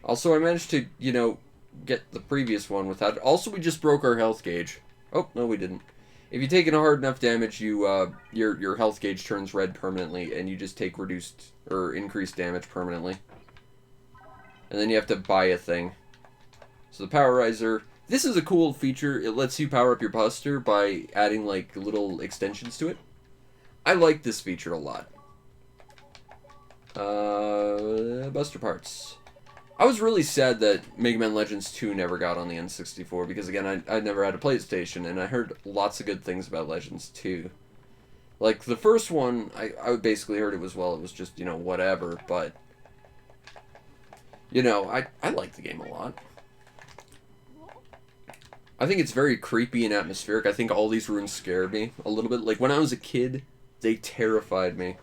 Also, I managed to, you know, get the previous one without... Also, we just broke our health gauge. Oh, no, we didn't. If you take hard enough damage, you, your health gauge turns red permanently, and you just take reduced, or increased damage permanently. And then you have to buy a thing. So the Power Riser... This is a cool feature. It lets you power up your Buster by adding, like, little extensions to it. I like this feature a lot. Buster parts. I was really sad that Mega Man Legends 2 never got on the N64, because, again, I never had a PlayStation, and I heard lots of good things about Legends 2. Like, the first one, I basically heard it was, well, it was just, you know, whatever, but... You know, I like the game a lot. I think it's very creepy and atmospheric. I think all these rooms scare me a little bit. Like, when I was a kid, they terrified me.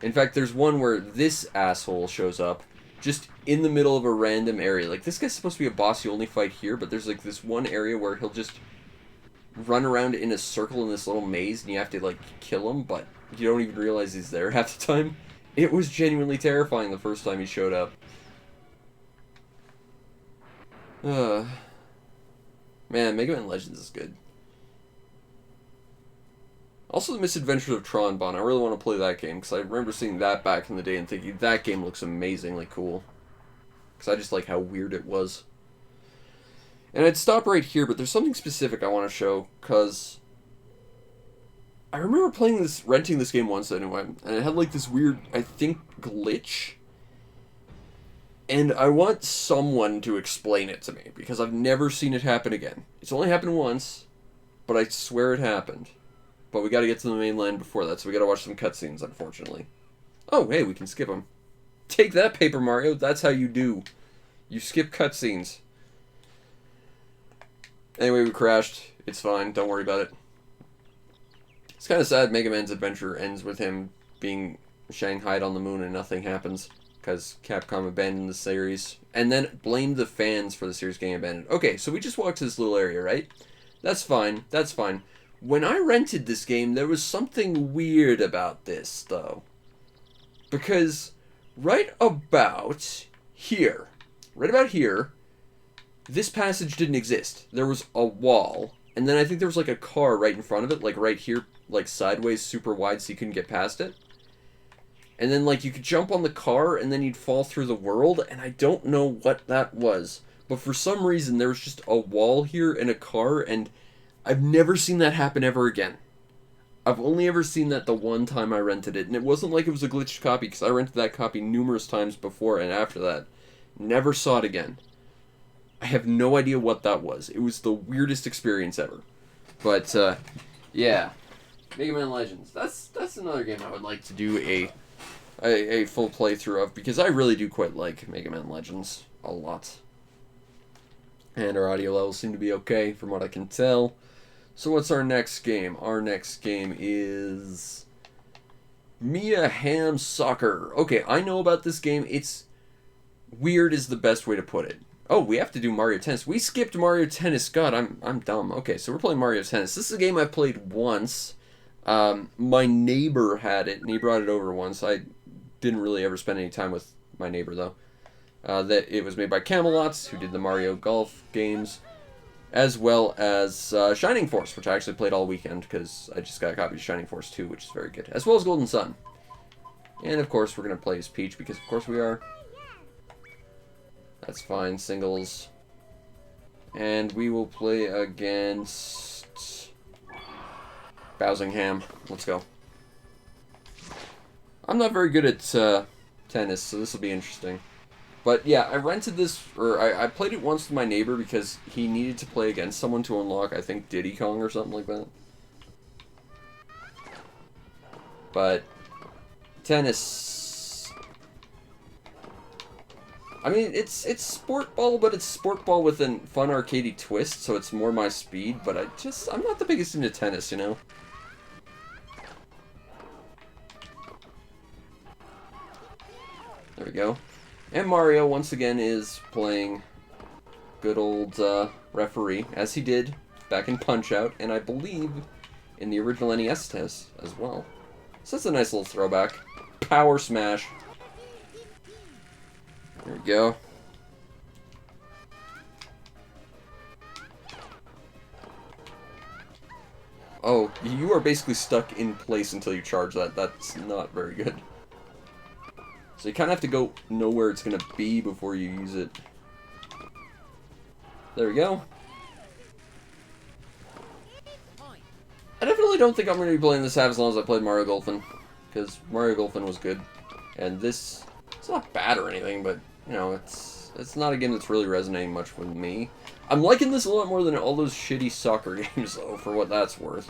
In fact, there's one where this asshole shows up just in the middle of a random area. Like, this guy's supposed to be a boss you only fight here, but there's, like, this one area where he'll just run around in a circle in this little maze, and you have to, like, kill him, but you don't even realize he's there half the time. It was genuinely terrifying the first time he showed up. Man, Mega Man Legends is good. Also, The Misadventures of Tron Bonne. I really want to play that game, because I remember seeing that back in the day and thinking, that game looks amazingly cool. Because I just like how weird it was. And I'd stop right here, but there's something specific I want to show, because I remember renting this game once anyway, and it had like this weird, I think, glitch. And I want someone to explain it to me, because I've never seen it happen again. It's only happened once, but I swear it happened. But we gotta get to the mainland before that, so we gotta watch some cutscenes, unfortunately. Oh, hey, we can skip them. Take that, Paper Mario, that's how you do. You skip cutscenes. Anyway, we crashed. It's fine, don't worry about it. It's kind of sad Mega Man's adventure ends with him being shanghaied on the moon and nothing happens, because Capcom abandoned the series, and then blamed the fans for the series getting abandoned. Okay, so we just walked to this little area, right? That's fine, that's fine. When I rented this game, there was something weird about this, though. Because right about here, this passage didn't exist. There was a wall, and then I think there was like a car right in front of it, like right here, like sideways, super wide, so you couldn't get past it. And then like you could jump on the car, and then you'd fall through the world, and I don't know what that was. But for some reason, there was just a wall here and a car, and I've never seen that happen ever again. I've only ever seen that the one time I rented it, and it wasn't like it was a glitched copy, because I rented that copy numerous times before and after that. Never saw it again. I have no idea what that was. It was the weirdest experience ever. But, yeah. Mega Man Legends. That's another game I would like to do a full playthrough of, because I really do quite like Mega Man Legends a lot. And our audio levels seem to be okay, from what I can tell. So what's our next game? Our next game is Hamm Soccer. Okay, I know about this game. It's weird is the best way to put it. Oh, we have to do Mario Tennis. We skipped Mario Tennis. God, I'm dumb. Okay, so we're playing Mario Tennis. This is a game I've played once. My neighbor had it, and he brought it over once. I didn't really ever spend any time with my neighbor, though. That it was made by Camelot, who did the Mario Golf games, as well as Shining Force, which I actually played all weekend, because I just got a copy of Shining Force 2, which is very good, as well as Golden Sun. And, of course, we're going to play as Peach, because of course we are. That's fine, singles. And we will play against Bowsingham. Let's go. I'm not very good at tennis, so this will be interesting. But yeah, I rented this, or I played it once with my neighbor because he needed to play against someone to unlock, I think, Diddy Kong or something like that. But tennis, I mean, it's sport ball, but it's sport ball with a fun arcadey twist, so it's more my speed, but I'm not the biggest into tennis, you know? There we go. And Mario, once again, is playing good old referee, as he did back in Punch-Out, and I believe in the original NES test as well. So that's a nice little throwback. Power Smash. There we go. Oh, you are basically stuck in place until you charge that. That's not very good. So you kind of have to know where it's going to be before you use it. There we go. I definitely don't think I'm going to be playing this half as long as I played Mario Golfin, because Mario Golfin was good. And this, it's not bad or anything, but, you know, it's not a game that's really resonating much with me. I'm liking this a lot more than all those shitty soccer games, though, for what that's worth.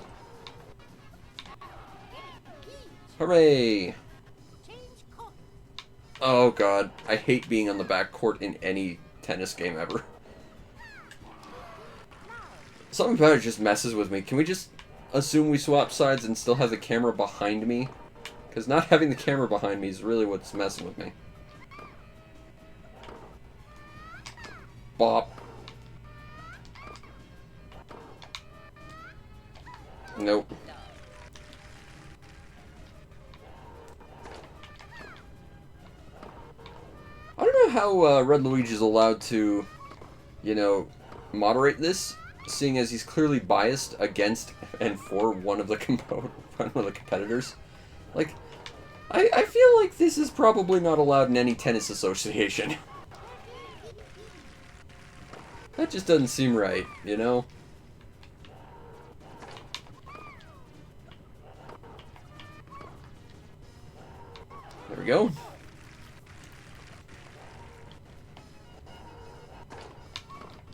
Hooray! Oh god, I hate being on the back court in any tennis game ever. Something about it just messes with me. Can we just assume we swap sides and still have the camera behind me? Because not having the camera behind me is really what's messing with me. Bop. Nope. I don't know how Red Luigi's allowed to, you know, moderate this, seeing as he's clearly biased against and for one of the competitors. Like, I feel like this is probably not allowed in any tennis association. That just doesn't seem right, you know? There we go.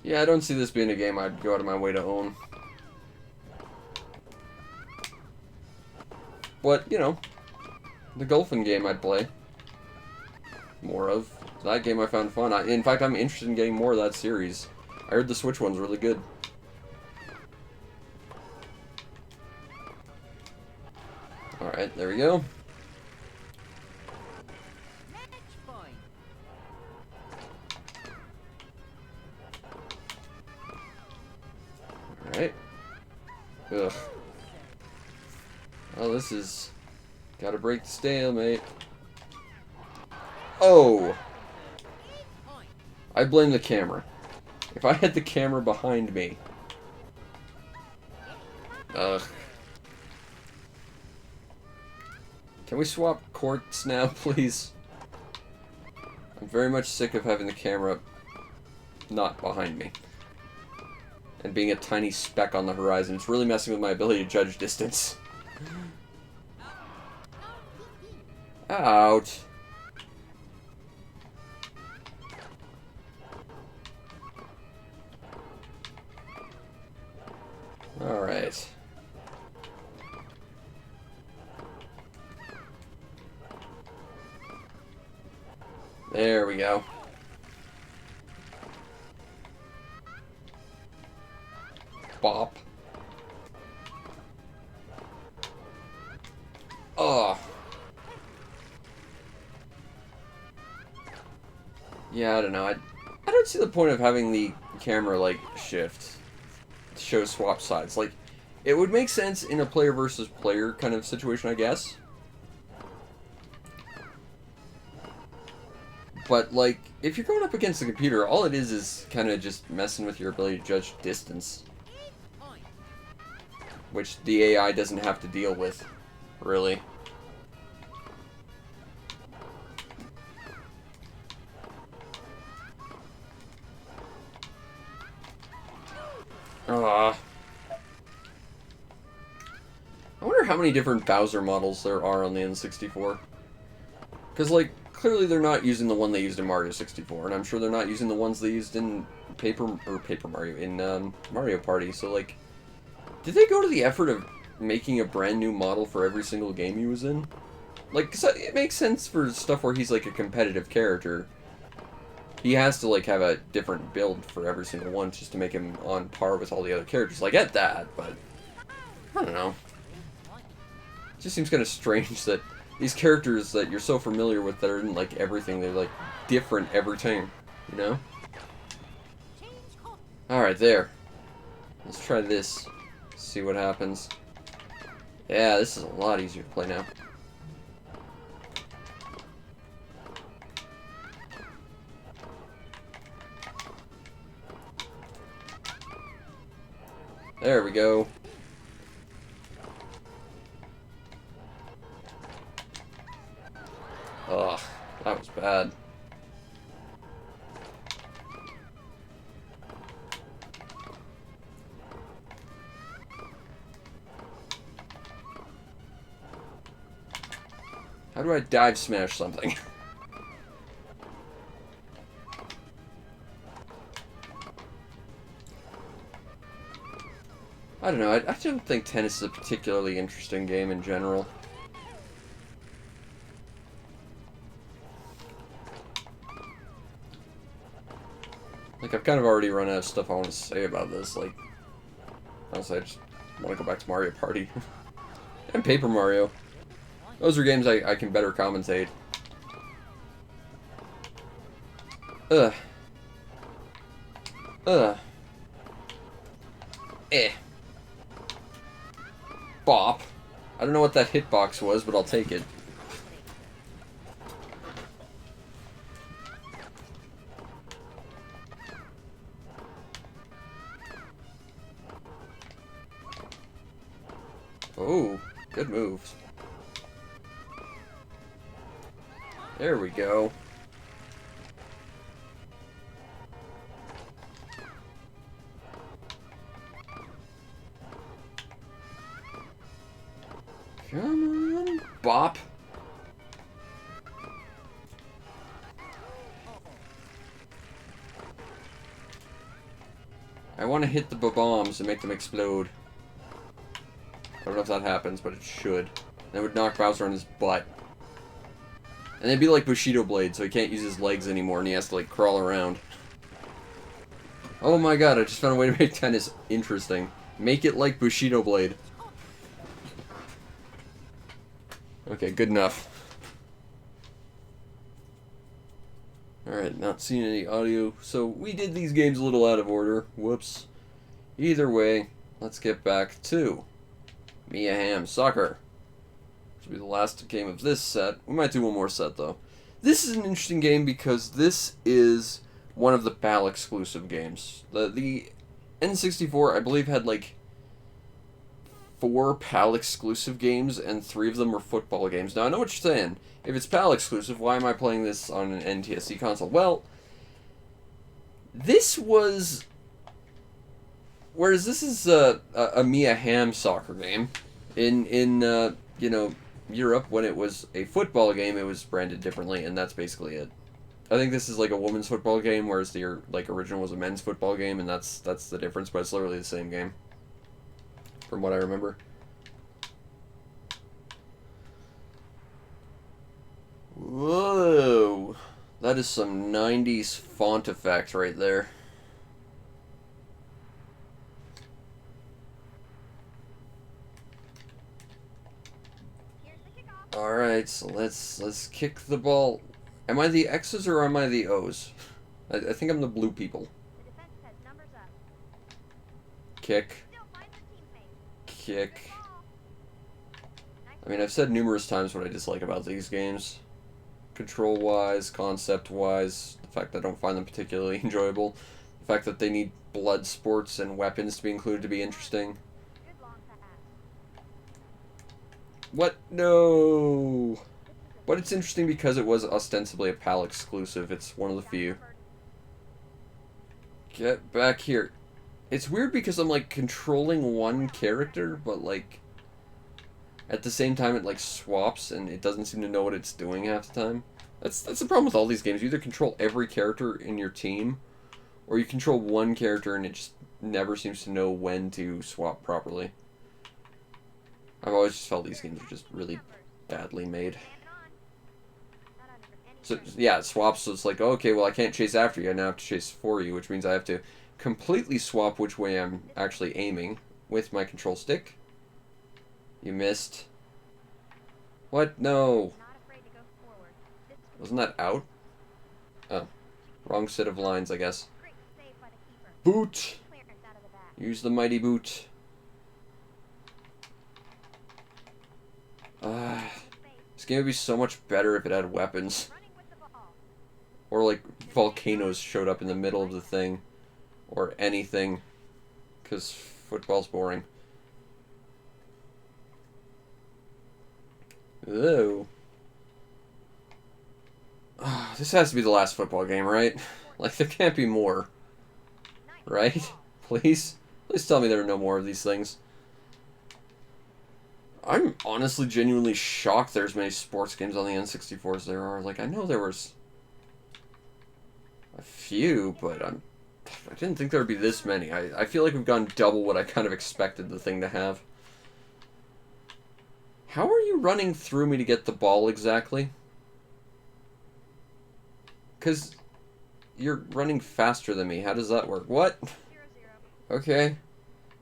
Yeah, I don't see this being a game I'd go out of my way to own. But, you know, the golfing game I'd play more of. That game I found fun. In fact, I'm interested in getting more of that series. I heard the Switch one's really good. Alright, there we go. Alright. Ugh. Oh, this is... Gotta break the stalemate. Oh! I blame the camera. If I had the camera behind me... Ugh. Can we swap courts now, please? I'm very much sick of having the camera not behind me. And being a tiny speck on the horizon. It's really messing with my ability to judge distance. Out. Alright. There we go. Bop. Oh. Yeah, I don't know. I don't see the point of having the camera, like, shift to show swap sides. Like, it would make sense in a player versus player kind of situation, I guess. But, like, if you're going up against the computer, all it is kind of just messing with your ability to judge distance. Which the AI doesn't have to deal with, really. I wonder how many different Bowser models there are on the N64. Because, like, clearly they're not using the one they used in Mario 64, and I'm sure they're not using the ones they used in Mario Party, so, like, did they go to the effort of making a brand new model for every single game he was in? Like, 'cause it makes sense for stuff where he's, like, a competitive character. He has to, like, have a different build for every single one just to make him on par with all the other characters. I get that, but I don't know. It just seems kind of strange that these characters that you're so familiar with that are in, like, everything, they're, like, different every time, you know? Alright, there. Let's try this. See what happens. Yeah, this is a lot easier to play now. There we go. Ugh, that was bad. How do I dive smash something? I don't know, I don't think tennis is a particularly interesting game in general. Like, I've kind of already run out of stuff I want to say about this, like, honestly, I just want to go back to Mario Party. And Paper Mario. Those are games I can better commentate. Ugh. Ugh. Eh. Bop. I don't know what that hitbox was, but I'll take it. Oh, good moves. There we go. I want to hit the bombs and make them explode. I don't know if that happens, but it should. That would knock Bowser on his butt. And they'd be like Bushido Blade, so he can't use his legs anymore, and he has to, like, crawl around. Oh my god, I just found a way to make tennis interesting. Make it like Bushido Blade. Okay, good enough. Alright, not seeing any audio. So, we did these games a little out of order. Whoops. Either way, let's get back to Hamm Soccer. This will be the last game of this set. We might do one more set, though. This is an interesting game because this is one of the PAL exclusive games. The N64, I believe, had like 4 PAL exclusive games, and 3 of them were football games. Now, I know what you're saying. If it's PAL exclusive, why am I playing this on an NTSC console? Well, this was... Whereas this is a Hamm Soccer game, in you know, Europe, when it was a football game, it was branded differently, and that's basically it. I think this is like a women's football game, whereas the like original was a men's football game, and that's the difference, but it's literally the same game, from what I remember. Whoa! That is some 90s font effect right there. Alright, so let's kick the ball. Am I the X's or am I the O's? I think I'm the blue people. Kick. Kick. I mean, I've said numerous times what I dislike about these games. Control-wise, concept-wise, the fact that I don't find them particularly enjoyable. The fact that they need blood sports and weapons to be included to be interesting. What? No! But it's interesting because it was ostensibly a PAL exclusive. It's one of the few. Get back here. It's weird because I'm, like, controlling one character, but, like, at the same time it, like, swaps and it doesn't seem to know what it's doing half the time. That's the problem with all these games. You either control every character in your team, or you control one character and it just never seems to know when to swap properly. I've always just felt these games are just really badly made. So, yeah, it swaps, so it's like, okay, well, I can't chase after you, I now have to chase for you, which means I have to completely swap which way I'm actually aiming with my control stick. You missed. What? No. Wasn't that out? Oh. Wrong set of lines, I guess. Boot! Use the mighty boot. This game would be so much better if it had weapons. Or, like, volcanoes showed up in the middle of the thing. Or anything. Because football's boring. Ew. This has to be the last football game, right? Like, there can't be more. Right? Please? Please tell me there are no more of these things. I'm honestly genuinely shocked there's many sports games on the N64 as there are. Like, I know there was a few, but I didn't think there would be this many. I feel like we've gone double what I kind of expected the thing to have. How are you running through me to get the ball exactly? Because you're running faster than me. How does that work? What? 0-0. Okay.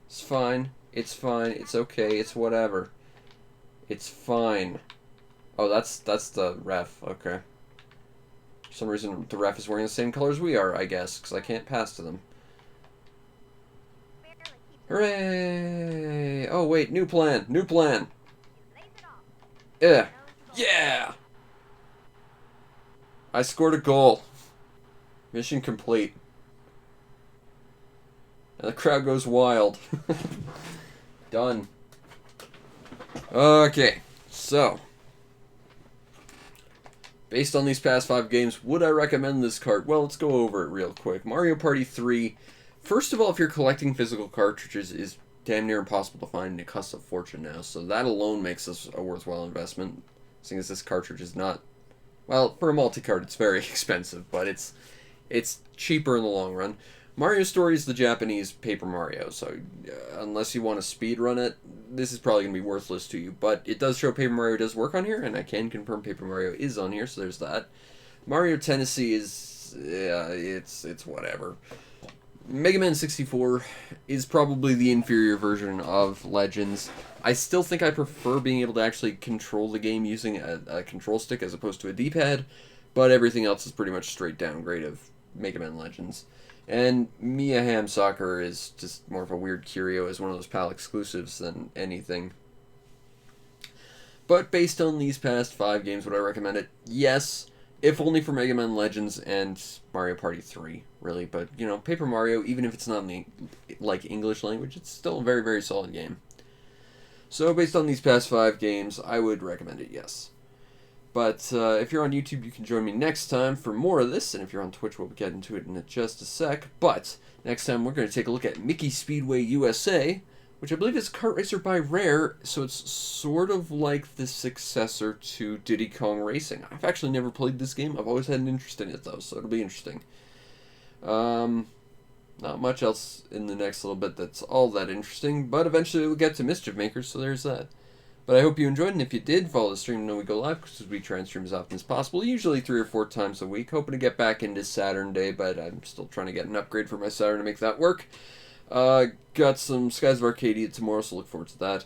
It's fine. It's fine. It's okay. It's whatever. It's fine. Oh, that's the ref. Okay. For some reason, the ref is wearing the same colors we are, I guess, because I can't pass to them. Hooray! Oh, wait. New plan. New plan. Yeah. Yeah! I scored a goal. Mission complete. And the crowd goes wild. Done. Okay, so based on these past 5 games, would I recommend this cart? Well, let's go over it real quick. Mario Party 3, first of all, if you're collecting physical cartridges, is damn near impossible to find, and it costs a fortune now, so that alone makes this a worthwhile investment, seeing as this cartridge is not, well, for a multi-cart it's very expensive, but it's cheaper in the long run. Mario Story is the Japanese Paper Mario, so unless you want to speedrun it, this is probably going to be worthless to you. But it does show Paper Mario does work on here, and I can confirm Paper Mario is on here, so there's that. Mario Tennessee is, it's whatever. Mega Man 64 is probably the inferior version of Legends. I still think I prefer being able to actually control the game using a control stick as opposed to a D-pad, but everything else is pretty much straight downgrade of Mega Man Legends. And Hamm Soccer is just more of a weird curio as one of those PAL exclusives than anything. But based on these past 5 games, would I recommend it? Yes, if only for Mega Man Legends and Mario Party 3, really. But, you know, Paper Mario, even if it's not in the, like, English language, it's still a very, very solid game. So, based on these past 5 games, I would recommend it, yes. But if you're on YouTube, you can join me next time for more of this, and if you're on Twitch, we'll get into it in just a sec. But next time, we're going to take a look at Mickey Speedway USA, which I believe is Kart Racer by Rare, so it's sort of like the successor to Diddy Kong Racing. I've actually never played this game. I've always had an interest in it, though, so it'll be interesting. Not much else in the next little bit that's all that interesting, but eventually we'll get to Mischief Makers, so there's that. But I hope you enjoyed, and if you did, follow the stream to know we go live, because we try and stream as often as possible, usually 3 or 4 times a week. Hoping to get back into Saturn Day, but I'm still trying to get an upgrade for my Saturn to make that work. Got some Skies of Arcadia tomorrow, so look forward to that.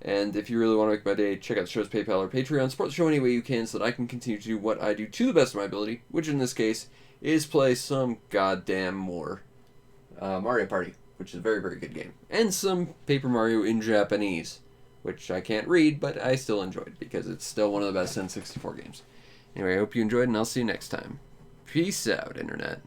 And if you really want to make my day, check out the show's PayPal or Patreon. Support the show any way you can so that I can continue to do what I do to the best of my ability, which in this case is play some goddamn more Mario Party, which is a very, very good game. And some Paper Mario in Japanese, which I can't read, but I still enjoyed because it's still one of the best N64 games. Anyway, I hope you enjoyed, and I'll see you next time. Peace out, Internet.